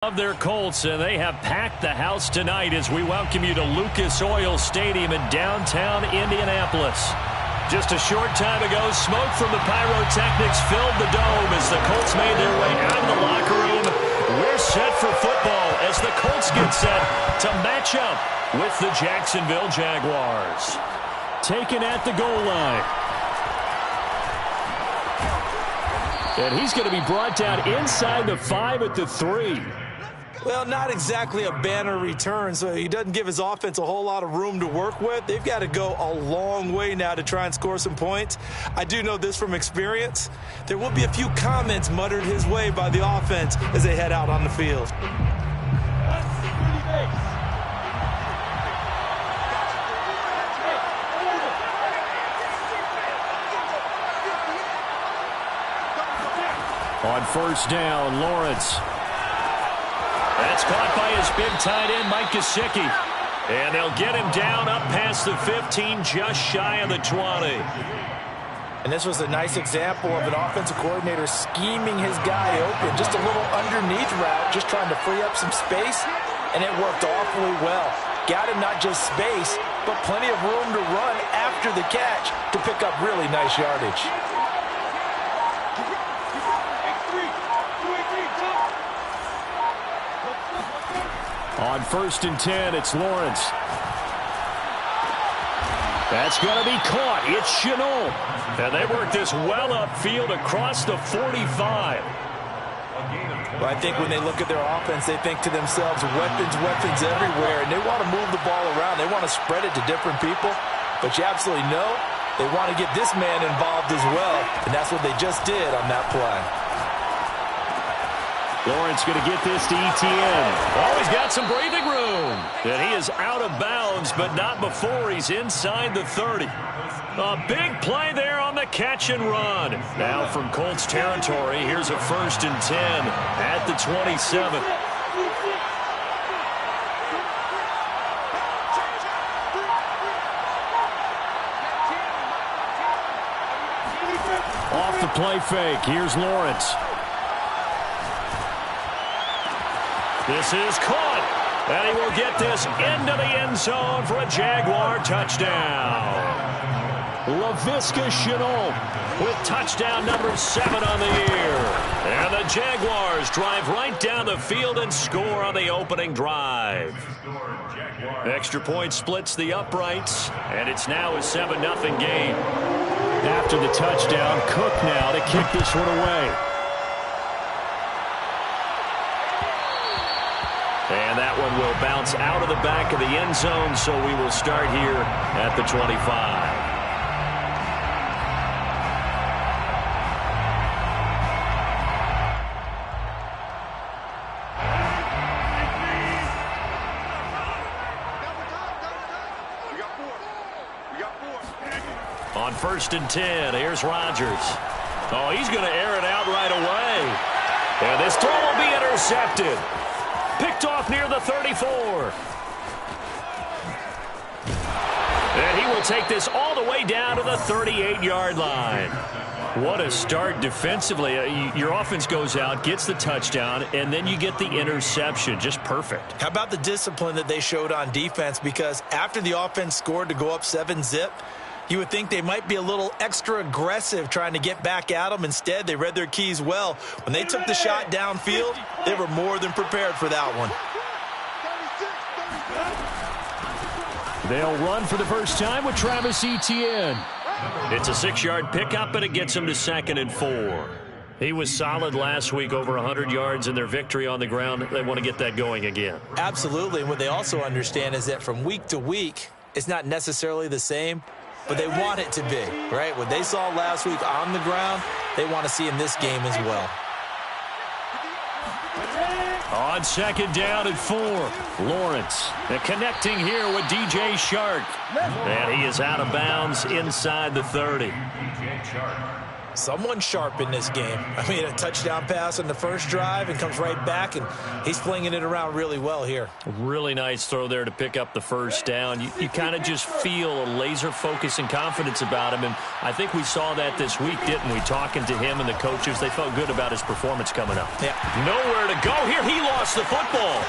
Of their Colts, and they have packed the house tonight as we welcome you to Lucas Oil Stadium in downtown Indianapolis. Just a short time ago, smoke from the pyrotechnics filled the dome as the Colts made their way out of the locker room. We're set for football as the Colts get set to match up with the Jacksonville Jaguars. Taken at the goal line. And he's going to be brought down inside the 5 at the 3. Well, not exactly a banner return, so he doesn't give his offense a whole lot of room to work with. They've got to go a long way now to try and score some points. I do know this from experience. There will be a few comments muttered his way by the offense as they head out on the field. On first down, Lawrence. That's caught by his big tight end, Mike Gesicki. And they'll get him down up past the 15, just shy of the 20. And this was a nice example of an offensive coordinator scheming his guy open. Just a little underneath route, just trying to free up some space. And it worked awfully well. Got him not just space, but plenty of room to run after the catch to pick up really nice yardage. On first and 10, it's Lawrence. That's going to be caught. It's Shenault. And they work this well upfield across the 45. Well, I think when they look at their offense, they think to themselves, weapons everywhere, and they want to move the ball around. They want to spread it to different people. But you absolutely know they want to get this man involved as well, and that's what they just did on that play. Lawrence going to get this to Etienne. Oh, he's got some breathing room. And he is out of bounds, but not before he's inside the 30. A big play there on the catch and run. Now from Colts territory, here's a first and 10 at the 27. Off the play fake, here's Lawrence. This is caught, and he will get this into the end zone for a Jaguar touchdown. Laviska Shenault with touchdown number 7 on the year. And the Jaguars drive right down the field and score on the opening drive. Extra point splits the uprights, and it's now a 7-0 game. After the touchdown, Cook now to kick this one away. And that one will bounce out of the back of the end zone, so we will start here at the 25. On first and 10, here's Rodgers. Oh, he's going to air it out right away. And this throw will be intercepted. Picked off near the 34. And he will take this all the way down to the 38-yard line. What a start defensively. Your offense goes out, gets the touchdown, and then you get the interception. Just perfect. How about the discipline that they showed on defense? Because after the offense scored to go up 7-zip, you would think they might be a little extra aggressive trying to get back at them. Instead, they read their keys well. When they took the shot downfield, they were more than prepared for that one. They'll run for the first time with Travis Etienne. It's a 6-yard pickup, but it gets him to 2nd and 4. He was solid last week, over 100 yards in their victory on the ground. They want to get that going again. Absolutely. And what they also understand is that from week to week, it's not necessarily the same, but they want it to be, right? What they saw last week on the ground, they want to see in this game as well. On 2nd down and 4, Lawrence. And connecting here with DJ Shark. And he is out of bounds inside the 30. Someone sharp in this game. I mean, a touchdown pass on the first drive and comes right back, and he's flinging it around really well here. Really nice throw there to pick up the first down. You kind of just feel a laser focus and confidence about him, and I think we saw that this week, didn't we? Talking to him and the coaches, they felt good about his performance coming up. Yeah. Nowhere to go here. He lost the football.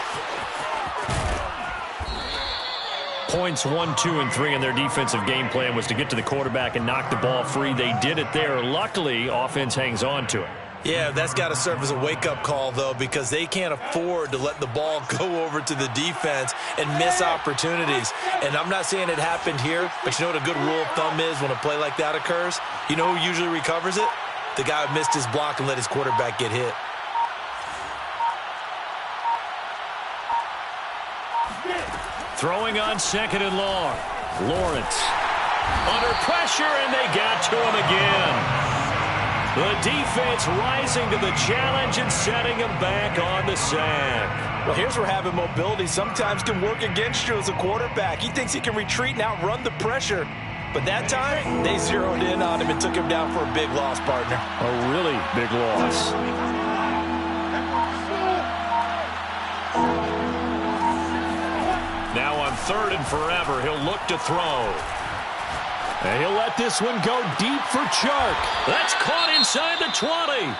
Points 1, 2, and 3 in their defensive game plan was to get to the quarterback and knock the ball free. They did it there. Luckily, offense hangs on to it. Yeah, that's got to serve as a wake-up call, though, because they can't afford to let the ball go over to the defense and miss opportunities. And I'm not saying it happened here, but you know what a good rule of thumb is when a play like that occurs? You know who usually recovers it? The guy who missed his block and let his quarterback get hit. Throwing on second and long. Lawrence under pressure, and they got to him again. The defense rising to the challenge and setting him back on the sack. Well, here's where having mobility sometimes can work against you as a quarterback. He thinks he can retreat and outrun the pressure. But that time, they zeroed in on him and took him down for a big loss, partner. A really big loss. Now on 3rd and forever, he'll look to throw. And he'll let this one go deep for Chark. That's caught inside the 20.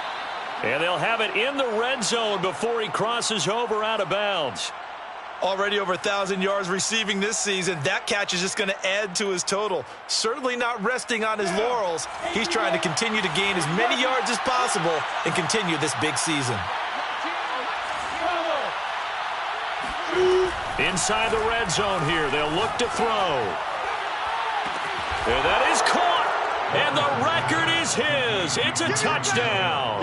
And they'll have it in the red zone before he crosses over out of bounds. Already over 1,000 yards receiving this season. That catch is just going to add to his total. Certainly not resting on his laurels. He's trying to continue to gain as many yards as possible and continue this big season. Inside the red zone here. They'll look to throw. And that is caught. And the record is his. It's a touchdown.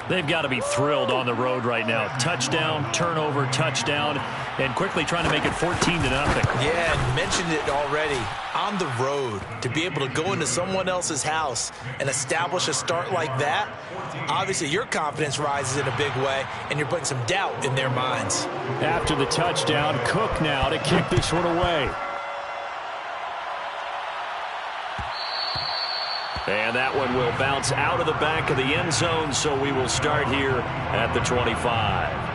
They've got to be thrilled on the road right now. Touchdown, turnover, touchdown, and quickly trying to make it 14-0. Yeah, and mentioned it already. On the road, to be able to go into someone else's house and establish a start like that, obviously your confidence rises in a big way, and you're putting some doubt in their minds. After the touchdown, Cook now to kick this one away. And that one will bounce out of the back of the end zone, so we will start here at the 25.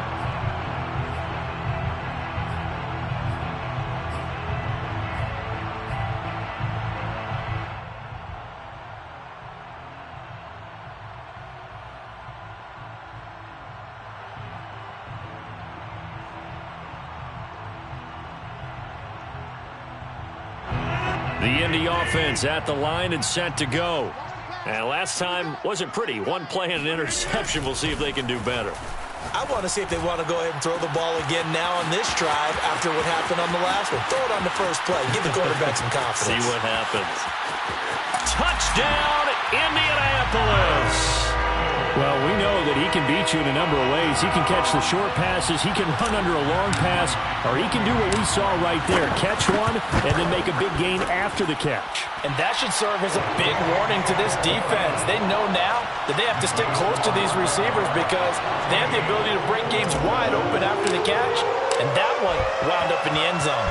The Indy offense at the line and set to go. And last time wasn't pretty. One play and an interception. We'll see if they can do better. I want to see if they want to go ahead and throw the ball again now on this drive after what happened on the last one. Throw it on the first play. Give the quarterback some confidence. See what happens. Touchdown, Indianapolis. Well, we know that he can beat you in a number of ways. He can catch the short passes, he can run under a long pass, or he can do what we saw right there, catch one and then make a big gain after the catch. And that should serve as a big warning to this defense. They know now that they have to stick close to these receivers because they have the ability to break games wide open after the catch, and that one wound up in the end zone.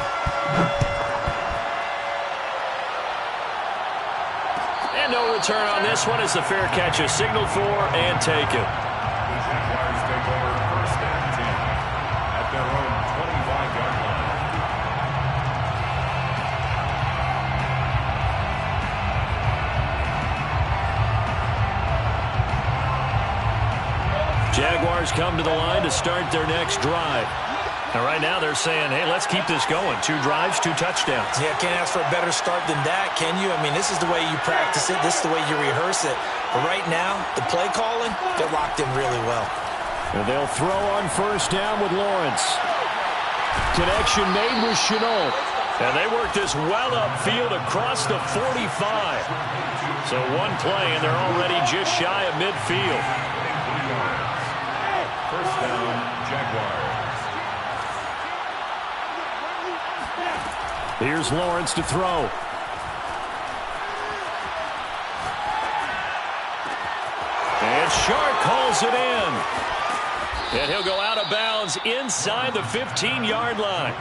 No return on this one as the fair catch is signaled for and taken. The Jaguars take over 1st and 10 at their own 25-yard line. Jaguars come to the line to start their next drive. And right now they're saying, hey, let's keep this going. 2 drives, 2 touchdowns. Yeah, can't ask for a better start than that, can you? I mean, this is the way you practice it. This is the way you rehearse it. But right now, the play calling, they're locked in really well. And they'll throw on 1st down with Lawrence. Connection made with Chenault. And they work this well upfield across the 45. So one play, and they're already just shy of midfield. 1st down, Jaguars. Here's Lawrence to throw. And Shark calls it in. And he'll go out of bounds inside the 15-yard line.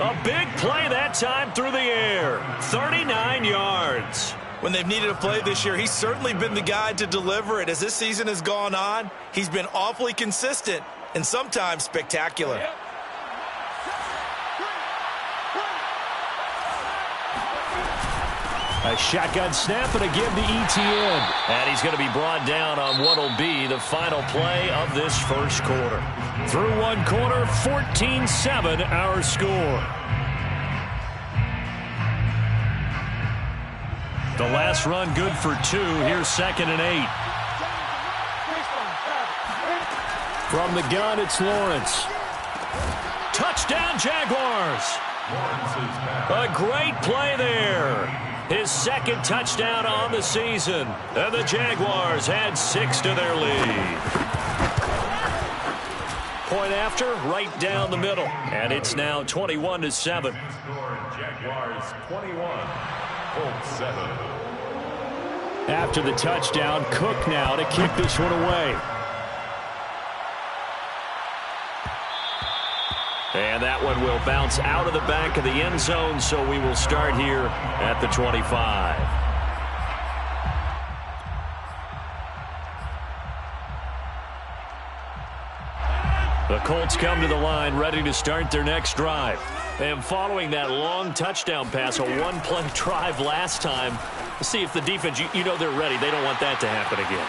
A big play that time through the air. 39 yards. When they've needed a play this year, he's certainly been the guy to deliver it. As this season has gone on, he's been awfully consistent and sometimes spectacular. A shotgun snap and a give to Etienne. And he's going to be brought down on what will be the final play of this first quarter. Through one quarter, 14-7 our score. The last run good for 2. Here's 2nd and 8. From the gun, it's Lawrence. Touchdown, Jaguars. A great play there. His 2nd touchdown on the season. And the Jaguars add 6 to their lead. Point after, right down the middle. And it's now 21-7. Jaguars 21, Colts 7. After the touchdown, Cook now to kick this one away. And that one will bounce out of the back of the end zone, so we will start here at the 25. The Colts come to the line, ready to start their next drive. And following that long touchdown pass, a one-play drive last time, let's see if the defense, you know they're ready. They don't want that to happen again.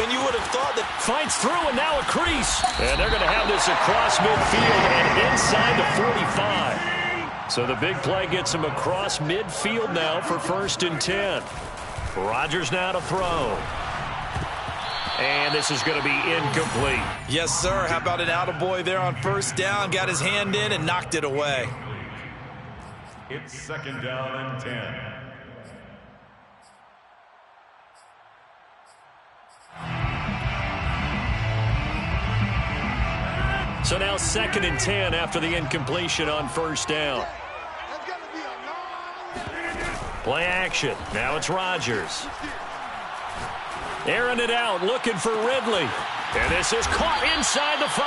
And you would have thought that fights through and now a crease. And they're going to have this across midfield and inside the 45. So the big play gets him across midfield now for 1st and 10. Rodgers now to throw. And this is going to be incomplete. Yes, sir. How about an attaboy there on 1st down? Got his hand in and knocked it away. It's 2nd down and 10. So now 2nd and 10 after the incompletion on 1st down. Play action. Now it's Rodgers. Airing it out, looking for Ridley. And this is caught inside the 5.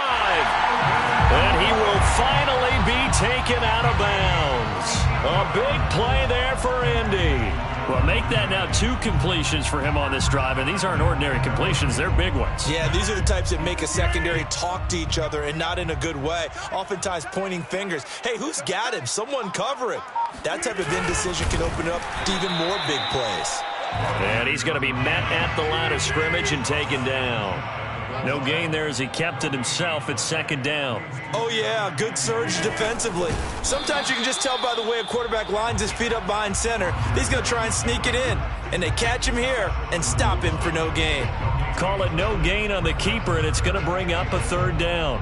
And he will finally be taken out of bounds. A big play there for Indy. Well, make that now 2 completions for him on this drive, and these aren't ordinary completions. They're big ones. Yeah, these are the types that make a secondary talk to each other and not in a good way, oftentimes pointing fingers. Hey, who's got him? Someone cover it. That type of indecision can open up to even more big plays. And he's going to be met at the line of scrimmage and taken down. No gain there as he kept it himself at 2nd down. Oh, yeah, good surge defensively. Sometimes you can just tell by the way a quarterback lines his feet up behind center. He's going to try and sneak it in. And they catch him here and stop him for no gain. Call it no gain on the keeper, and it's going to bring up a 3rd down.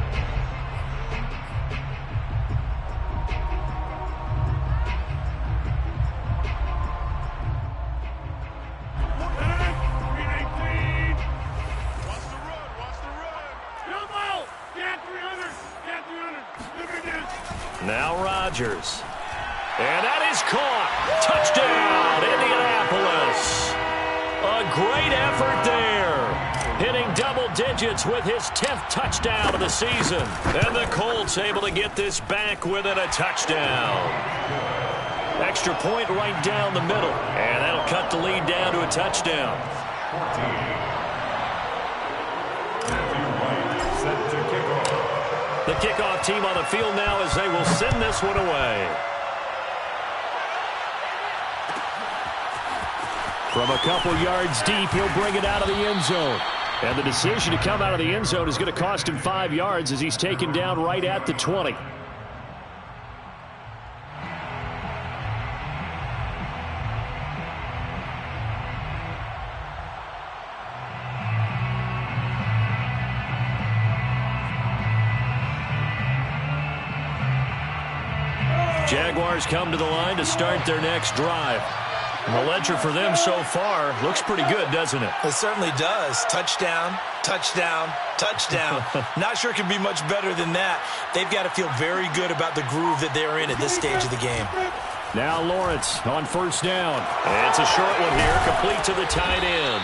Now Rodgers. And that is caught. Touchdown, Indianapolis. A great effort there. Hitting double digits with his 10th touchdown of the season. And the Colts able to get this back within a touchdown. Extra point right down the middle. And that'll cut the lead down to a touchdown. The kickoff team on the field now as they will send this one away. From a couple yards deep, he'll bring it out of the end zone. And the decision to come out of the end zone is going to cost him 5 yards as he's taken down right at the 20. Jaguars come to the line to start their next drive. And the ledger for them so far looks pretty good, doesn't it? It certainly does. Touchdown, touchdown, touchdown. Not sure it can be much better than that. They've got to feel very good about the groove that they're in at this stage of the game. Now Lawrence on 1st down. It's a short one here, complete to the tight end.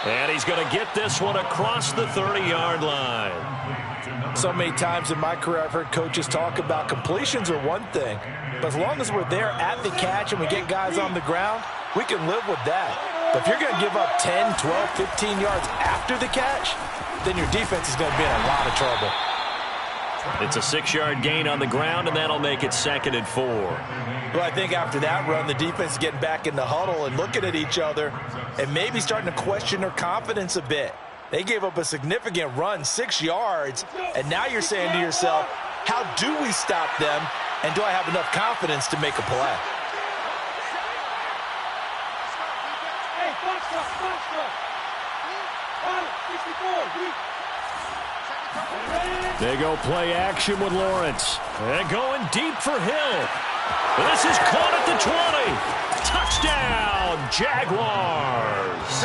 And he's going to get this one across the 30-yard line. So many times in my career I've heard coaches talk about completions are one thing, but as long as we're there at the catch and we get guys on the ground, we can live with that. But if you're going to give up 10, 12, 15 yards after the catch, then your defense is going to be in a lot of trouble. It's a 6-yard gain on the ground, and that'll make it 2nd and 4. Well, I think after that run, the defense is getting back in the huddle and looking at each other and maybe starting to question their confidence a bit. They gave up a significant run, 6 yards, and now you're saying to yourself, how do we stop them, and do I have enough confidence to make a play? They go play action with Lawrence. And going deep for Hill. This is caught at the 20. Touchdown, Jaguars.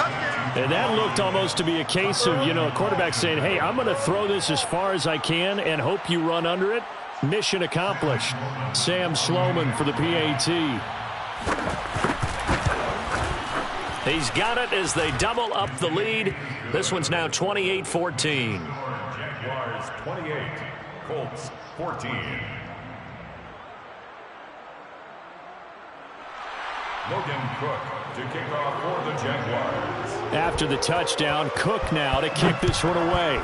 And that looked almost to be a case of, a quarterback saying, hey, I'm going to throw this as far as I can and hope you run under it. Mission accomplished. Sam Sloman for the PAT. He's got it as they double up the lead. This one's now 28-14. Jaguars 28, Colts 14. Logan Cook to kick off for the Jaguars. After the touchdown, Cook now to kick this one away.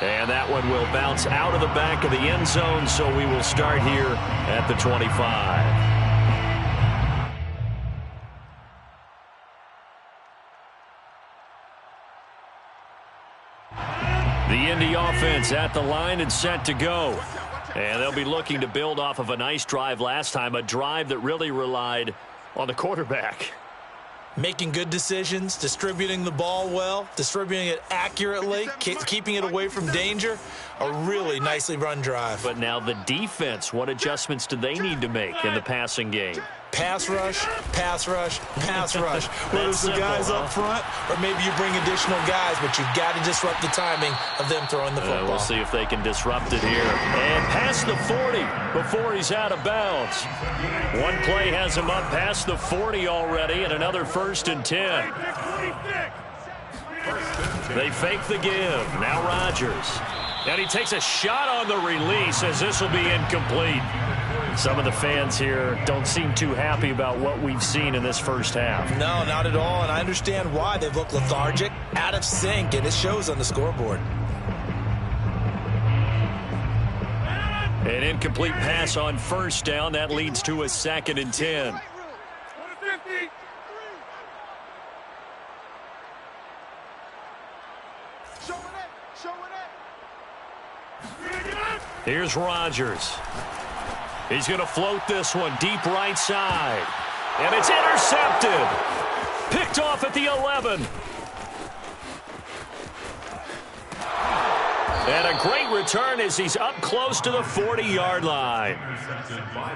And that one will bounce out of the back of the end zone, so we will start here at the 25. The Indy offense at the line and set to go. And they'll be looking to build off of a nice drive last time, a drive that really relied on the quarterback. Making good decisions, distributing the ball well, distributing it accurately, keeping it away from danger. A really nicely run drive. But now the defense, what adjustments do they need to make in the passing game? Pass rush, pass rush, pass rush. Whether it's the guys up front or maybe you bring additional guys, but you've got to disrupt the timing of them throwing the football. We'll see if they can disrupt it here. And past the 40 before he's out of bounds. One play has him up past the 40 already, and another 1st and 10. They fake the give. Now Rodgers. And he takes a shot on the release as this will be incomplete. Some of the fans here don't seem too happy about what we've seen in this first half. No, not at all, and I understand why. They've looked lethargic, out of sync, and it shows on the scoreboard. An incomplete pass on 1st down. That leads to a 2nd and 10. Here's Rodgers. He's going to float this one deep right side. And it's intercepted. Picked off at the 11. And a great return as he's up close to the 40-yard line.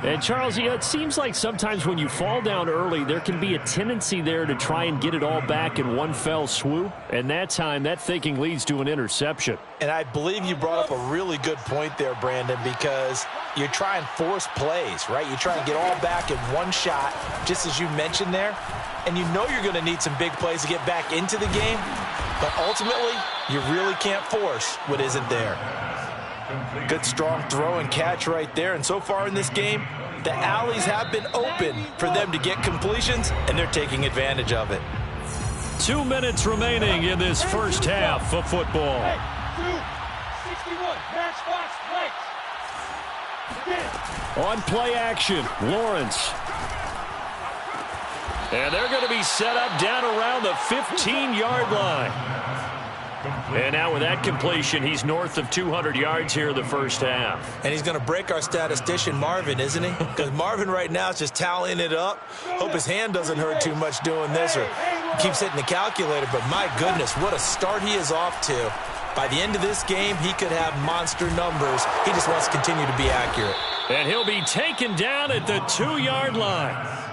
And, Charles, it seems like sometimes when you fall down early, there can be a tendency there to try and get it all back in one fell swoop. And that time, that thinking leads to an interception. And I believe you brought up a really good point there, Brandon, because you're trying to force plays, right? You're trying to get all back in one shot, just as you mentioned there. And you know you're going to need some big plays to get back into the game. But ultimately, you really can't force what isn't there. Good, strong throw and catch right there. And so far in this game, the alleys have been open for them to get completions, and they're taking advantage of it. 2 minutes remaining in this first half of football. 61, on play action, Lawrence. And they're going to be set up down around the 15-yard line. And now with that completion, he's north of 200 yards here in the first half. And he's going to break our statistician, Marvin, isn't he? Because Marvin right now is just tallying it up. Hope his hand doesn't hurt too much doing this or keeps hitting the calculator. But my goodness, what a start he is off to. By the end of this game, he could have monster numbers. He just wants to continue to be accurate. And he'll be taken down at the 2-yard line.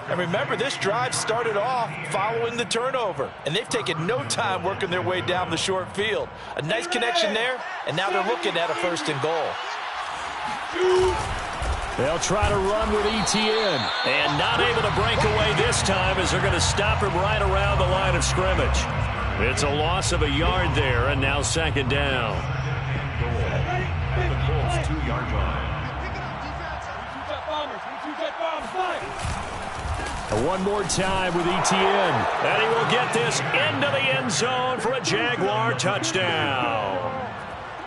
And remember, this drive started off following the turnover. And they've taken no time working their way down the short field. A nice connection there, and now they're looking at a 1st and goal. They'll try to run with ETN. And not able to break away this time as they're going to stop him right around the line of scrimmage. It's a loss of a yard there, and now 2nd down. Goal at the Colts 2-yard line. One more time with Etienne. And he will get this into the end zone for a Jaguar touchdown.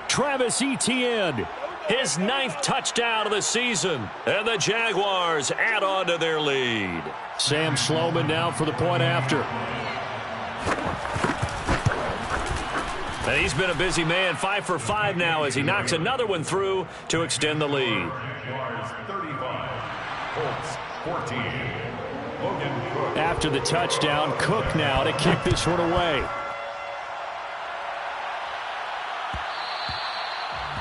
Travis Etienne, his 9th touchdown of the season. And the Jaguars add on to their lead. Sam Sloman now for the point after. And he's been a busy man, 5 for 5 now as he knocks another one through to extend the lead. Jaguars 35, Colts 14. After the touchdown, Cook now to kick this one away.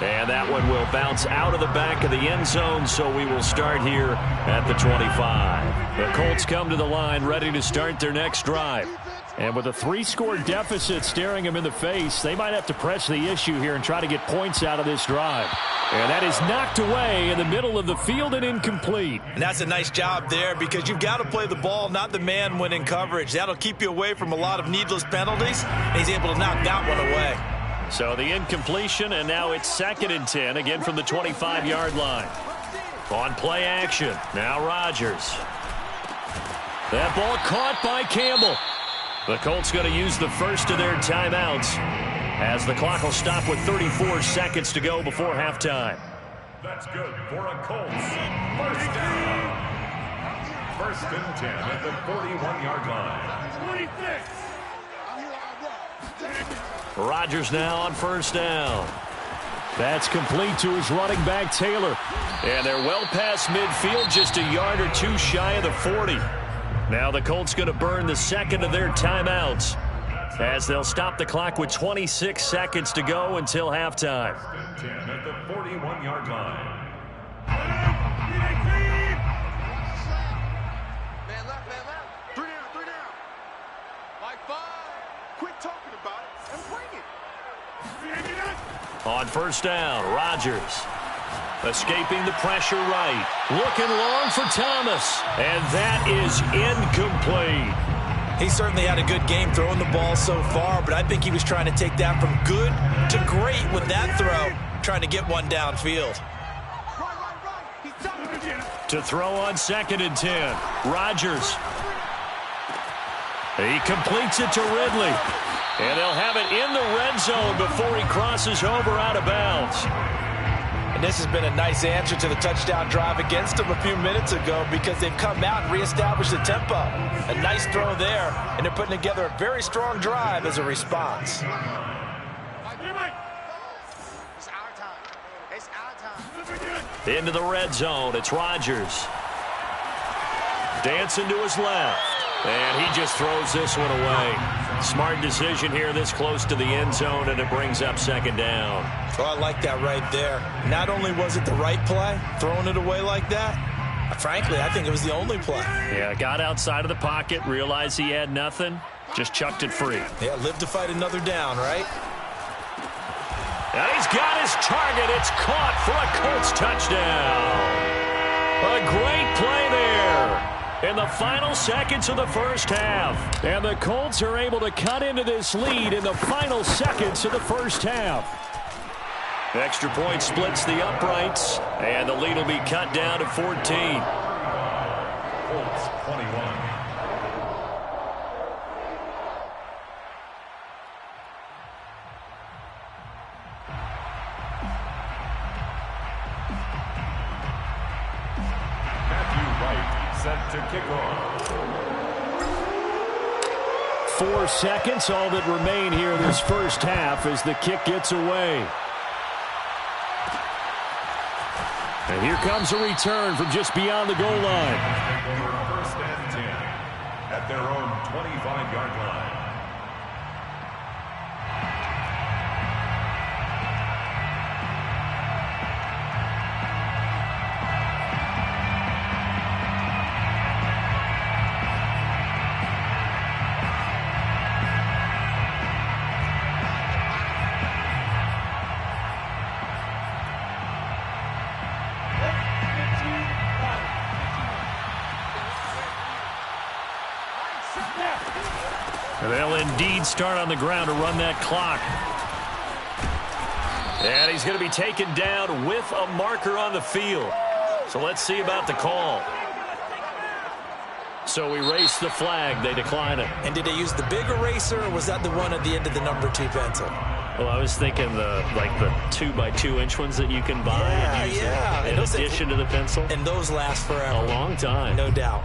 And that one will bounce out of the back of the end zone, so we will start here at the 25. The Colts come to the line ready to start their next drive. And with a 3-score deficit staring them in the face, they might have to press the issue here and try to get points out of this drive. And that is knocked away in the middle of the field and incomplete. And that's a nice job there because you've got to play the ball, not the man when in coverage. That'll keep you away from a lot of needless penalties. And he's able to knock that one away. So the incompletion, and now it's 2nd and 10, again from the 25-yard line. On play action, now Rodgers. That ball caught by Campbell. The Colts going to use the first of their timeouts as the clock will stop with 34 seconds to go before halftime. That's good for a Colts. First down. 1st and 10 at the 41-yard line. 26. Rodgers now on 1st down. That's complete to his running back, Taylor. And they're well past midfield, just a yard or 2 shy of the 40. Now the Colts going to burn the 2nd of their timeouts as they'll stop the clock with 26 seconds to go until halftime. 10 at the 41-yard line. Man left. 3 down. Like 5. Quit talking about it and bring it. On 1st down, Rodgers. Escaping the pressure right. Looking long for Thomas. And that is incomplete. He certainly had a good game throwing the ball so far, but I think he was trying to take that from good to great with that throw, trying to get one downfield. To throw on 2nd and 10. Rodgers. He completes it to Ridley. And they'll have it in the red zone before he crosses over out of bounds. And this has been a nice answer to the touchdown drive against them a few minutes ago because they've come out and reestablished the tempo. A nice throw there, and they're putting together a very strong drive as a response. Into the red zone, it's Rodgers. Dancing to his left. And he just throws this one away. Smart decision here this close to the end zone, and it brings up 2nd down. Oh, I like that right there. Not only was it the right play, throwing it away like that, frankly, I think it was the only play. Yeah, got outside of the pocket, realized he had nothing, just chucked it free. Yeah, live to fight another down, right? And he's got his target. It's caught for a Colts touchdown. A great play there in the final seconds of the first half. And the Colts are able to cut into this lead in the final seconds of the first half. Extra point splits the uprights, and the lead will be cut down to 14. Colts 21. Set to kick off. 4 seconds, all that remain here in this first half as the kick gets away. And here comes a return from just beyond the goal line. 1st and 10 at their own 25-yard line. They'll indeed start on the ground to run that clock. And he's going to be taken down with a marker on the field. So let's see about the call. So we race the flag. They decline it. And did they use the big eraser, or was that the one at the end of the number 2 pencil? Well, I was thinking the 2x2-inch ones that you can buy and use in addition to the pencil. And those last forever. A long time. No doubt.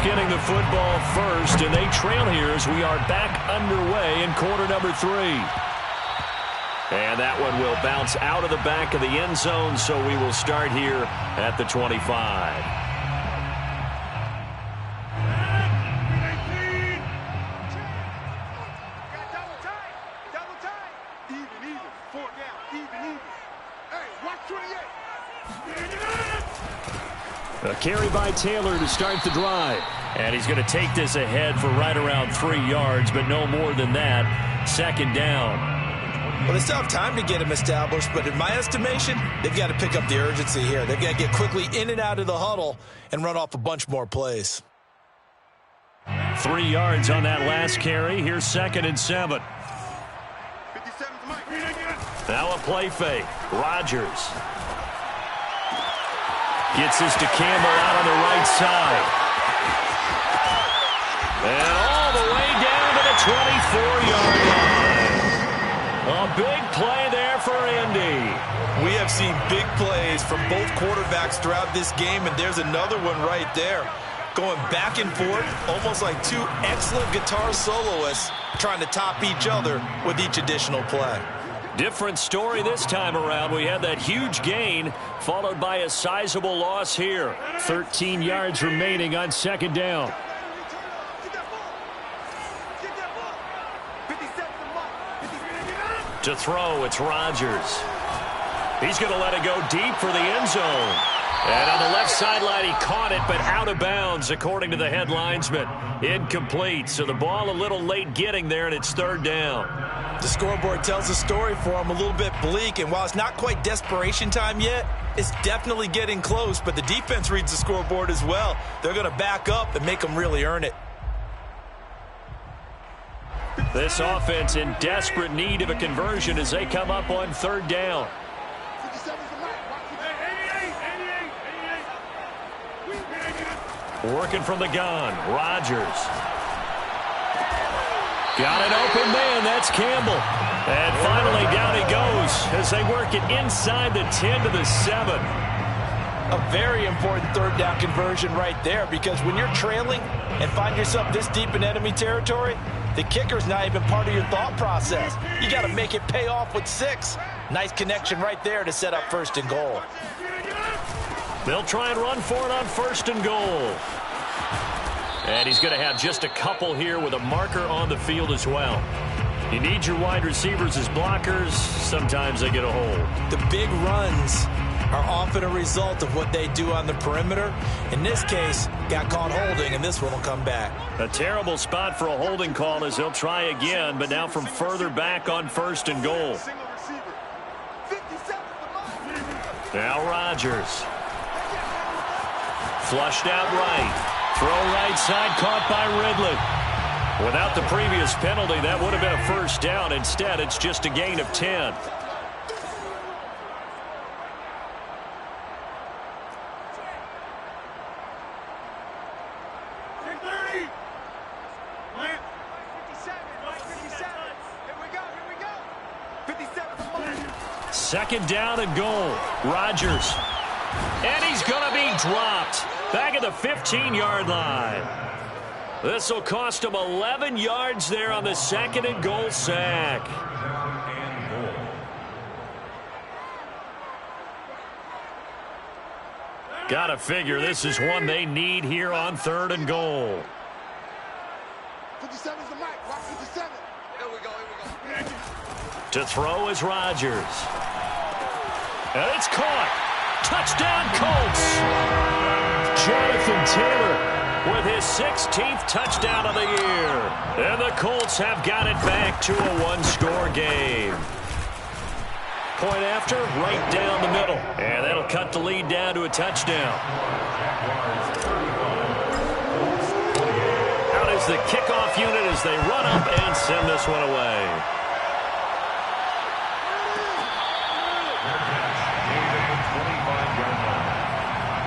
Getting the football first, and they trail here as we are back underway in quarter number 3. And that one will bounce out of the back of the end zone, so we will start here at the 25. Even, 4 down, even. Hey, watch 28. A carry by Taylor to start the drive. And he's going to take this ahead for right around 3 yards, but no more than that. Second down. Well, they still have time to get him established, but in my estimation, they've got to pick up the urgency here. They've got to get quickly in and out of the huddle and run off a bunch more plays. 3 yards on that last carry. Here's 2nd and 7. Now a play fake. Rodgers gets this to Campbell out on the right side. And all the way down to the 24-yard line. A big play there for Indy. We have seen big plays from both quarterbacks throughout this game, and there's another one right there. Going back and forth, almost like 2 excellent guitar soloists trying to top each other with each additional play. Different story this time around. We had that huge gain followed by a sizable loss here. 13 yards remaining on 2nd down. To throw, it's Rodgers. He's going to let it go deep for the end zone. And on the left sideline, he caught it, but out of bounds, according to the head linesman. Incomplete, so the ball a little late getting there, and it's 3rd down. The scoreboard tells a story for him, a little bit bleak, and while it's not quite desperation time yet, it's definitely getting close, but the defense reads the scoreboard as well. They're going to back up and make them really earn it. This offense in desperate need of a conversion as they come up on 3rd down. Working from the gun, Rodgers. Got an open man, that's Campbell. And finally down he goes as they work it inside the 10 to the 7. A very important 3rd down conversion right there, because when you're trailing and find yourself this deep in enemy territory, the kicker's not even part of your thought process. You got to make it pay off with 6. Nice connection right there to set up 1st and goal. They'll try and run for it on 1st and goal. And he's going to have just a couple here with a marker on the field as well. You need your wide receivers as blockers. Sometimes they get a hold. The big runs are often a result of what they do on the perimeter. In this case, got caught holding, and this one will come back. A terrible spot for a holding call as he'll try again, but now from further back on 1st and goal. Now Rodgers. Flushed out right. Throw right side, caught by Ridley. Without the previous penalty, that would have been a 1st down. Instead, it's just a gain of 10. Second down and goal. Rodgers. And he's going to be dropped. Back at the 15-yard line. This will cost him 11 yards there on the 2nd and goal sack. Got to figure this is one they need here on 3rd and goal. 57 is the mic. Watch 57. Here we go. To throw is Rodgers. And it's caught. Touchdown, Colts. Jonathan Taylor with his 16th touchdown of the year. And the Colts have got it back to a 1-score game. Point after, right down the middle. And that'll cut the lead down to a touchdown. Out is the kickoff unit as they run up and send this one away.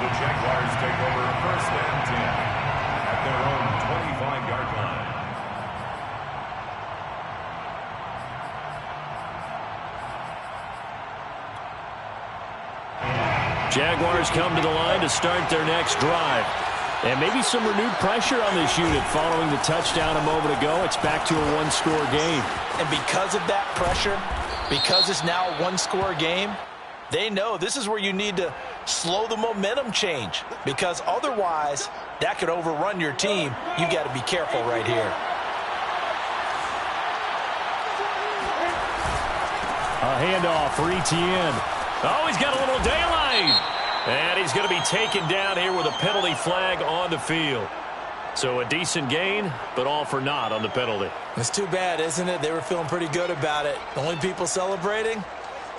The Jaguars take over first and 10 at their own 25-yard line. Jaguars come to the line to start their next drive. And maybe some renewed pressure on this unit following the touchdown a moment ago. It's back to a one-score game. And because of that pressure, because it's now a one-score game, they know this is where you need to slow the momentum change, because otherwise that could overrun your team. You got to be careful right here. A handoff for Etienne. Oh, he's got a little daylight. And he's going to be taken down here with a penalty flag on the field. So a decent gain, but all for naught on the penalty. It's too bad, isn't it? They were feeling pretty good about it. The only people celebrating,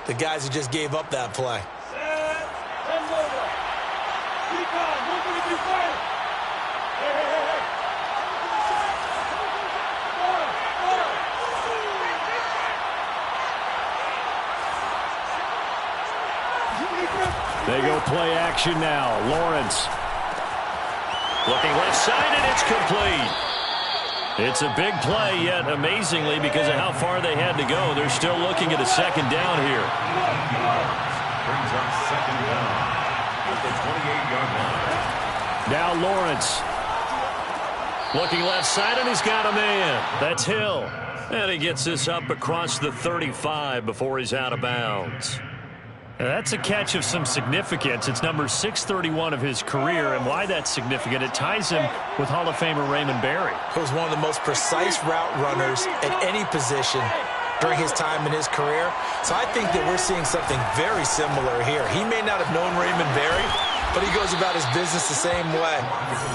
the guys who just gave up that play. They go play action now. Lawrence. Looking left side, and it's complete. It's a big play, yet amazingly, because of how far they had to go, they're still looking at a second down here. Brings up second down at the 28-yard line. Now Lawrence. Looking left side, and he's got a man. That's Hill. And he gets this up across the 35 before he's out of bounds. That's a catch of some significance. It's number 631 of his career, and why that's significant, it ties him with Hall of Famer Raymond Berry. He was one of the most precise route runners at any position during his time in his career. So I think that we're seeing something very similar here. He may not have known Raymond Berry, but he goes about his business the same way.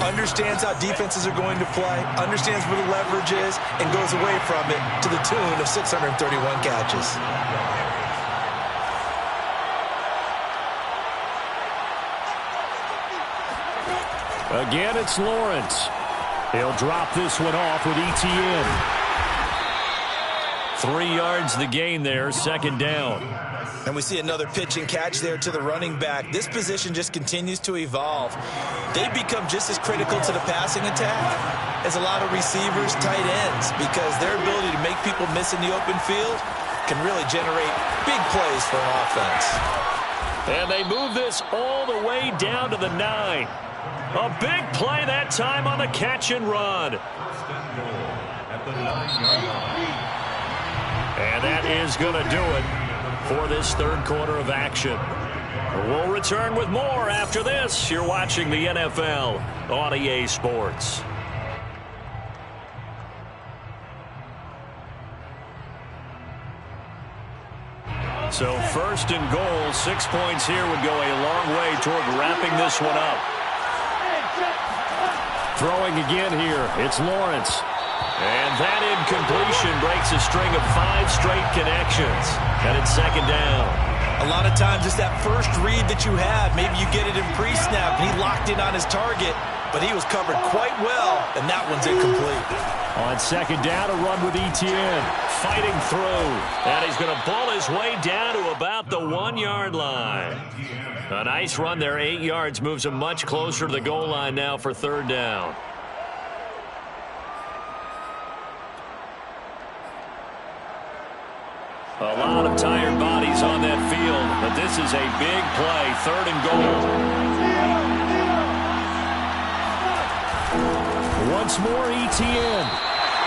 Understands how defenses are going to play, understands where the leverage is, and goes away from it to the tune of 631 catches. Again, it's Lawrence. He'll drop this one off with Etienne. 3 yards the gain there, second down. And we see another pitch and catch there to the running back. This position just continues to evolve. They become just as critical to the passing attack as a lot of receivers, tight ends, because their ability to make people miss in the open field can really generate big plays for an offense. And they move this all the way down to the 9. A big play that time on the catch and run. And that is going to do it for this third quarter of action. We'll return with more after this. You're watching the NFL on EA Sports. So first and goal, 6 points here would go a long way toward wrapping this one up. Throwing again here, it's Lawrence. And that incompletion breaks a string of 5 straight connections. And it's second down. A lot of times it's that first read that you have. Maybe you get it in pre-snap, and he locked in on his target, but he was covered quite well, and that one's incomplete. On second down, a run with Etienne. Fighting through. And he's going to ball his way down to about the 1-yard line. A nice run there, 8 yards, moves him much closer to the goal line now for third down. A lot of tired bodies on that field, but this is a big play, third and goal. Once more, Etienne.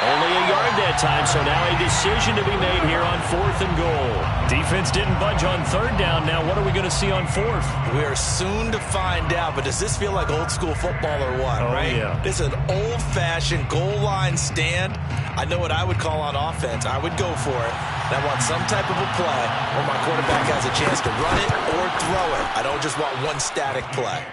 Only a yard that time, so now a decision to be made here on fourth and goal. Defense didn't budge on third down. Now what are we going to see on fourth? We are soon to find out, but does this feel like old school football or what, right? Yeah. This is an old-fashioned goal line stand. I know what I would call on offense. I would go for it. And I want some type of a play where my quarterback has a chance to run it or throw it. I don't just want one static play.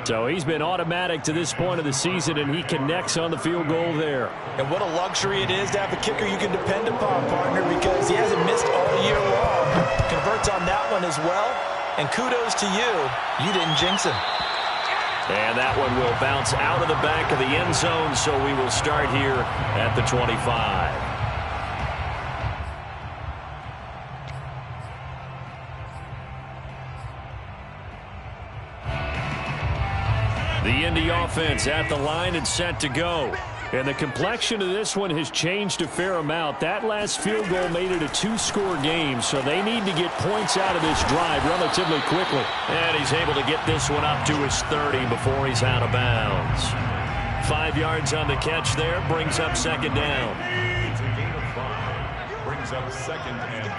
So he's been automatic to this point of the season, and he connects on the field goal there. And what a luxury it is to have a kicker you can depend upon, partner, because he hasn't missed all year long. Converts on that one as well. And kudos to you. You didn't jinx him. And that one will bounce out of the back of the end zone, so we will start here at the 25. The Indy offense at the line and set to go. And the complexion of this one has changed a fair amount. That last field goal made it a two-score game, so they need to get points out of this drive relatively quickly. And he's able to get this one up to his 30 before he's out of bounds. 5 yards on the catch there, brings up second down. It's a gain of 5. Brings up second and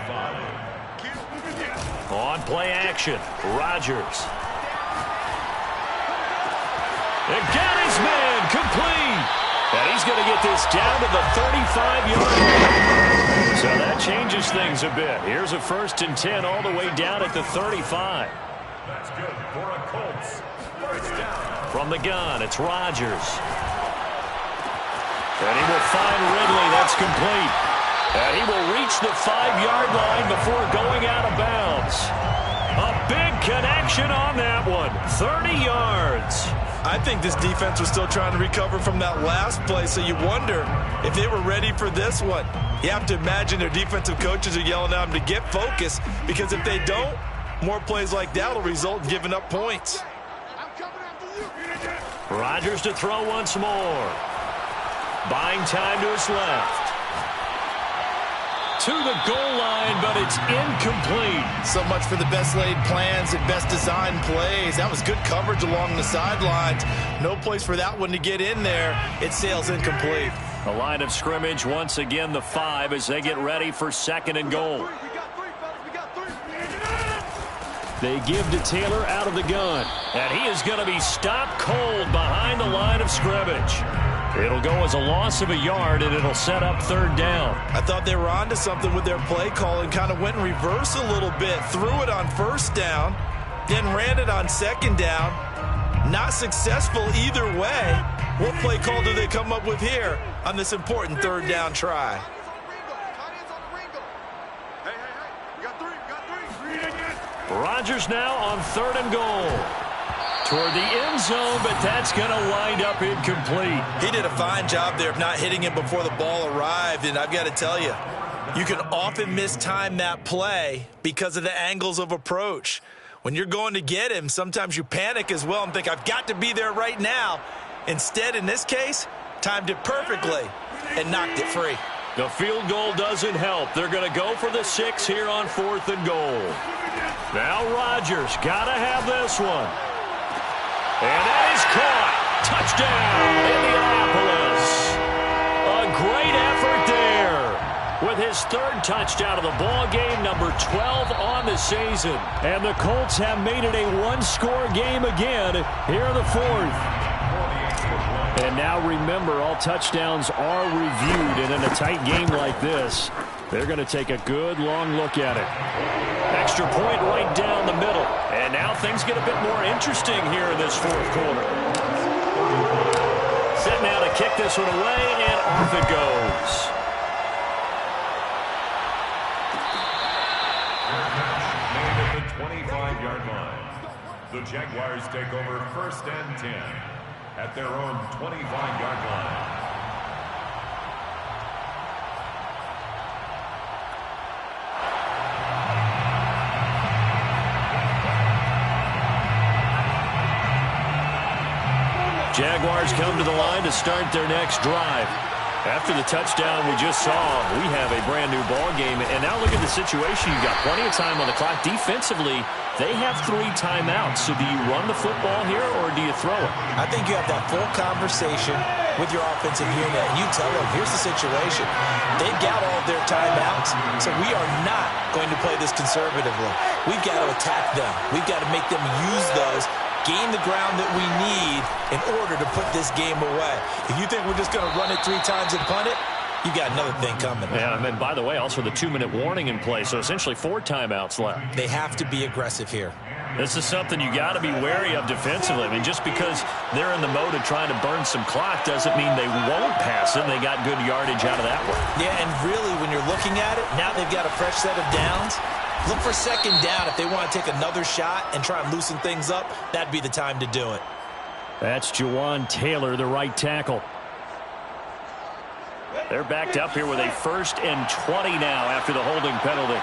5. On play action, Rodgers. And got his man complete. And he's going to get this down to the 35-yard line. So that changes things a bit. Here's a 1st and 10 all the way down at the 35. That's good for a Colts. First down. From the gun, it's Rodgers. And he will find Ridley. That's complete. And he will reach the 5-yard line before going out of bounds. A big connection on that one. 30 yards. I think this defense was still trying to recover from that last play, so you wonder if they were ready for this one. You have to imagine their defensive coaches are yelling at them to get focused, because if they don't, more plays like that will result in giving up points. Rodgers to throw once more. Buying time to his left. To the goal line, but it's incomplete. So much for the best laid plans and best designed plays. That was good coverage along the sidelines. No place for that one to get in there. It sails incomplete. The line of scrimmage, once again, the 5 as they get ready for 2nd and goal. They give to Taylor out of the gun. And he is going to be stopped cold behind the line of scrimmage. It'll go as a loss of a yard, and it'll set up 3rd down. I thought they were onto something with their play call and kind of went in reverse a little bit. Threw it on 1st down, then ran it on 2nd down. Not successful either way. What play call do they come up with here on this important 3rd down try? Rodgers now on 3rd and goal. Toward the end zone, but that's going to wind up incomplete. He did a fine job there of not hitting it before the ball arrived, and I've got to tell you, you can often mistime that play because of the angles of approach. When you're going to get him, sometimes you panic as well and think, I've got to be there right now. Instead, in this case, timed it perfectly and knocked it free. The field goal doesn't help. They're going to go for the 6 here on 4th and goal. Now Rodgers got to have this one. And that is caught. Touchdown, Indianapolis. A great effort there with his 3rd touchdown of the ball game, number 12 on the season. And the Colts have made it a 1-score game again here in the 4th. And now remember, all touchdowns are reviewed, and in a tight game like this, they're going to take a good long look at it. Extra point right down the middle. And now things get a bit more interesting here in this 4th quarter. Set now to kick this one away, and off it goes. Made at the 25-yard line. The Jaguars take over 1st and 10 at their own 25-yard line. Jaguars come to the line to start their next drive. After the touchdown we just saw, we have a brand new ball game. And now look at the situation. You've got plenty of time on the clock. Defensively, they have 3 timeouts. So do you run the football here or do you throw it? I think you have that full conversation with your offensive unit. And you tell them, here's the situation. They've got all of their timeouts. So we are not going to play this conservatively. We've got to attack them. We've got to make them use those, gain the ground that we need in order to put this game away. If you think we're just going to run it 3 times and punt it, you got another thing coming. Yeah, and then, by the way, also the 2-minute warning in place, so essentially 4 timeouts left. They have to be aggressive here. This is something you got to be wary of defensively. I mean, just because they're in the mode of trying to burn some clock doesn't mean they won't pass it. They got good yardage out of that one. Yeah, and really, when you're looking at it, now they've got a fresh set of downs. Look for second down if they want to take another shot and try and loosen things up. That'd be the time to do it. That's Jawan Taylor, the right tackle. They're backed up here with a 1st and 20 now after the holding penalty.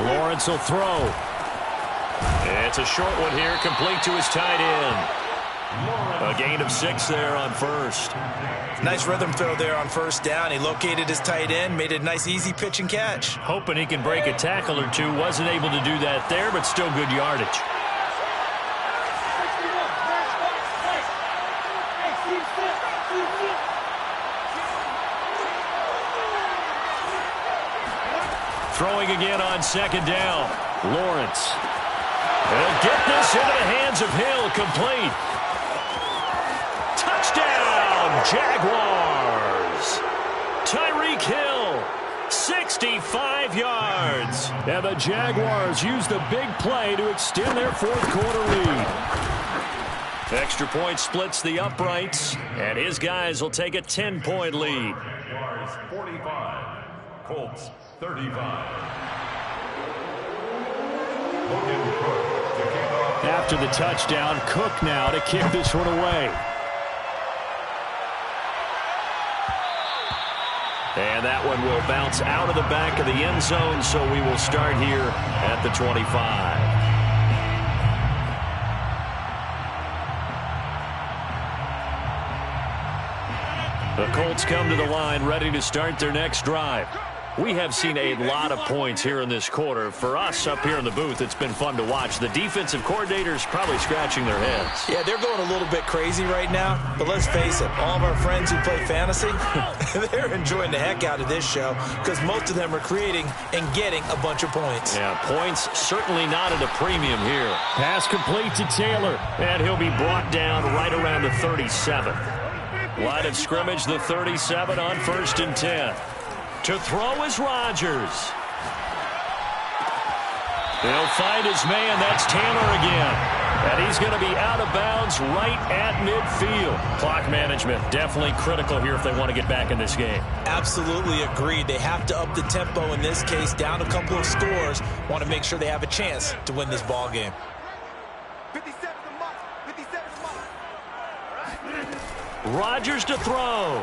Lawrence will throw. It's a short one here, complete to his tight end. A gain of 6 there on 1st. Nice rhythm throw there on 1st down. He located his tight end, made it a nice easy pitch and catch. Hoping he can break a tackle or two. Wasn't able to do that there, but still good yardage. Throwing again on 2nd down. Lawrence. He'll get this into the hands of Hill. Complete. Touchdown, Jaguars. Tyreek Hill, 65 yards. And the Jaguars use the big play to extend their 4th quarter lead. Extra point splits the uprights, and his guys will take a 10-point lead. Jaguars 45, Colts 35. After the touchdown, Cook now to kick this one away. And that one will bounce out of the back of the end zone, so we will start here at the 25. The Colts come to the line ready to start their next drive. We have seen a lot of points here in this quarter. For us up here in the booth, it's been fun to watch. The defensive coordinators probably scratching their heads. Yeah, they're going a little bit crazy right now. But let's face it, all of our friends who play fantasy, they're enjoying the heck out of this show because most of them are creating and getting a bunch of points. Yeah, points certainly not at a premium here. Pass complete to Taylor, and he'll be brought down right around the 37. Line of scrimmage, the 37 on 1st and 10. To throw is Rodgers. He'll find his man. That's Taylor again. And he's going to be out of bounds right at midfield. Clock management definitely critical here if they want to get back in this game. Absolutely agreed. They have to up the tempo in this case, down a couple of scores. Want to make sure they have a chance to win this ball game. 57 a month. 57 a month. Rodgers to throw.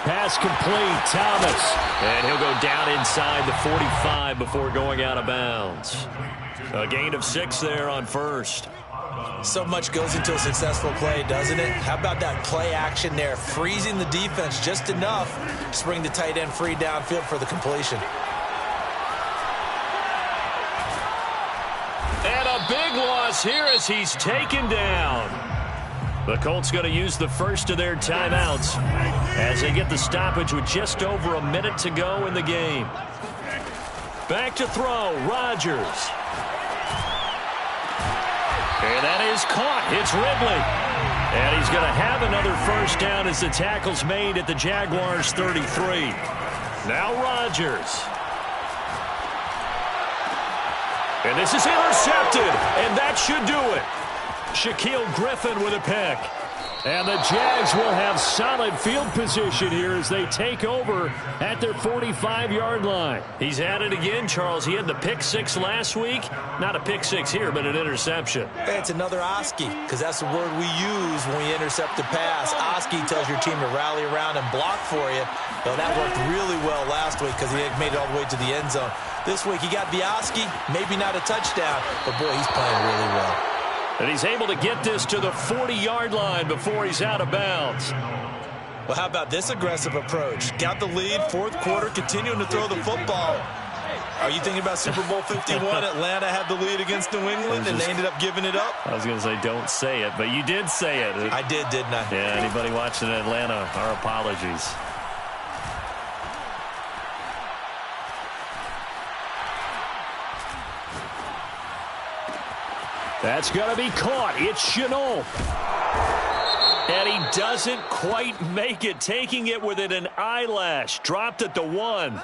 Pass complete, Thomas. And he'll go down inside the 45 before going out of bounds. A gain of 6 there on 1st. So much goes into a successful play, doesn't it? How about that play action there, freezing the defense just enough to bring the tight end free downfield for the completion. And a big loss here as he's taken down. The Colts going to use the first of their timeouts as they get the stoppage with just over a minute to go in the game. Back to throw, Rodgers. And that is caught. It's Ridley. And he's going to have another 1st down as the tackle's made at the Jaguars 33. Now Rodgers. And this is intercepted, and that should do it. Shaquille Griffin with a pick. And the Jags will have solid field position here as they take over at their 45-yard line. He's at it again, Charles. He had the pick 6 last week. Not a pick 6 here, but an interception. It's another Oski, because that's the word we use when we intercept a pass. Oski tells your team to rally around and block for you. Well, that worked really well last week because he had made it all the way to the end zone. This week he got the Oski, maybe not a touchdown, but boy, he's playing really well. And he's able to get this to the 40-yard line before he's out of bounds. Well, how about this aggressive approach? Got the lead, 4th quarter, continuing to throw the football. Are you thinking about Super Bowl 51? Atlanta had the lead against New England, and they ended up giving it up? I was going to say don't say it, but you did say it. I did, didn't I? Yeah, anybody watching Atlanta, our apologies. That's going to be caught. It's Shenault. And he doesn't quite make it, taking it within an eyelash. Dropped it to 1.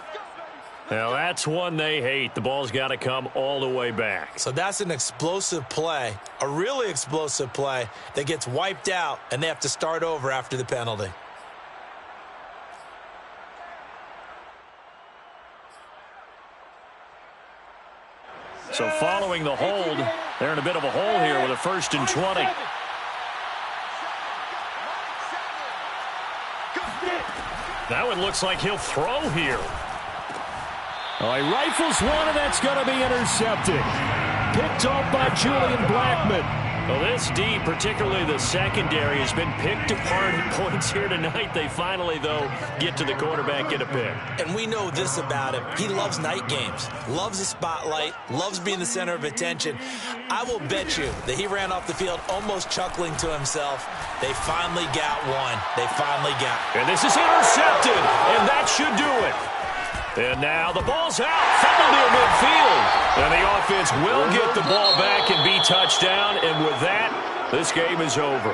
Now, that's one they hate. The ball's got to come all the way back. So that's an explosive play, a really explosive play that gets wiped out, and they have to start over after the penalty. So following the hold, they're in a bit of a hole here with a 1st and 20. Now it looks like he'll throw here. Oh, he rifles one, and that's going to be intercepted. Picked off by Julian Blackmon. Well, this D, particularly the secondary, has been picked apart at points here tonight. They finally, though, get to the quarterback, get a pick. And we know this about him. He loves night games, loves the spotlight, loves being the center of attention. I will bet you that he ran off the field almost chuckling to himself. They finally got one. They finally got it. And this is intercepted, and that should do it. And now the ball's out, fumbled near midfield. And the offense will get the ball back and be touchdown. And with that, this game is over.